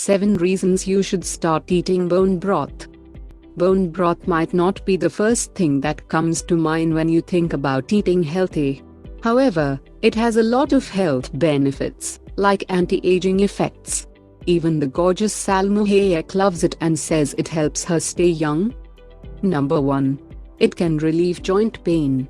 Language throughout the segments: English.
7 reasons you should start eating bone broth. Bone broth might not be the first thing that comes to mind when you think about eating healthy. However, it has a lot of health benefits, like anti-aging effects. Even the gorgeous Salma Hayek loves it and says it helps her stay young. Number 1. It can relieve joint pain.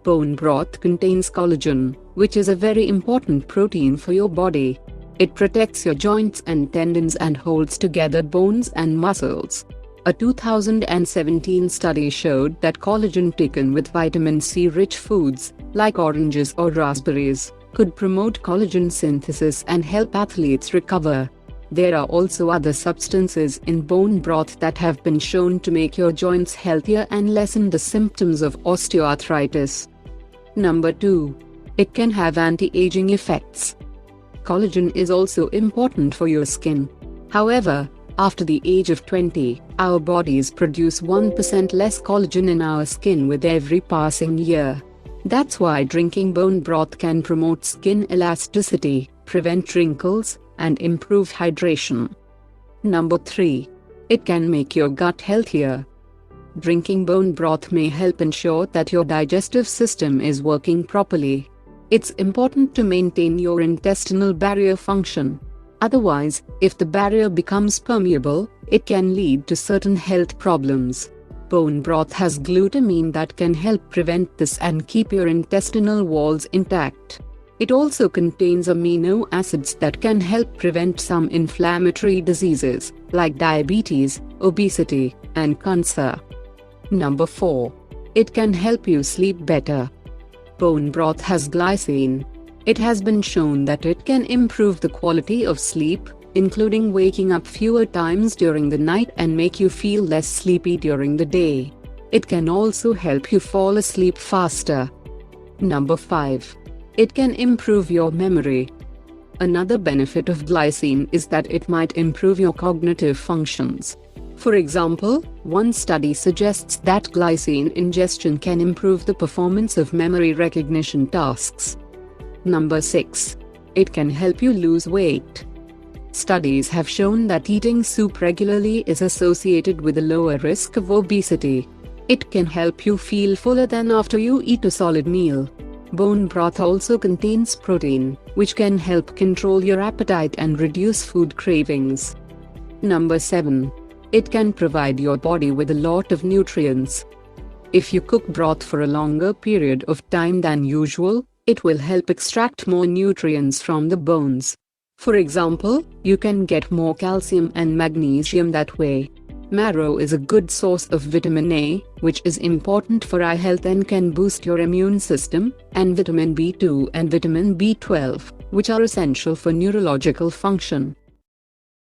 Bone broth contains collagen, which is a very important protein for your body. It protects your joints and tendons and holds together bones and muscles. A 2017 study showed that collagen taken with vitamin C-rich foods, like oranges or raspberries, could promote collagen synthesis and help athletes recover. There are also other substances in bone broth that have been shown to make your joints healthier and lessen the symptoms of osteoarthritis. Number 2. It can have anti-aging effects. Collagen is also important for your skin. However, after the age of 20, our bodies produce 1% less collagen in our skin with every passing year. That's why drinking bone broth can promote skin elasticity, prevent wrinkles, and improve hydration. Number 3. It can make your gut healthier. Drinking bone broth may help ensure that your digestive system is working properly. It's important to maintain your intestinal barrier function. Otherwise, if the barrier becomes permeable, it can lead to certain health problems. Bone broth has glutamine that can help prevent this and keep your intestinal walls intact. It also contains amino acids that can help prevent some inflammatory diseases, like diabetes, obesity, and cancer. Number 4. It can help you sleep better. Bone broth has glycine. It has been shown that it can improve the quality of sleep, including waking up fewer times during the night and make you feel less sleepy during the day. It can also help you fall asleep faster. Number 5. It can improve your memory. Another benefit of glycine is that it might improve your cognitive functions. For example, one study suggests that glycine ingestion can improve the performance of memory recognition tasks. Number 6. It can help you lose weight. Studies have shown that eating soup regularly is associated with a lower risk of obesity. It can help you feel fuller than after you eat a solid meal. Bone broth also contains protein, which can help control your appetite and reduce food cravings. Number 7. It can provide your body with a lot of nutrients. If you cook broth for a longer period of time than usual, it will help extract more nutrients from the bones. For example, you can get more calcium and magnesium that way. Marrow is a good source of vitamin A, which is important for eye health and can boost your immune system, and vitamin B2 and vitamin B12, which are essential for neurological function.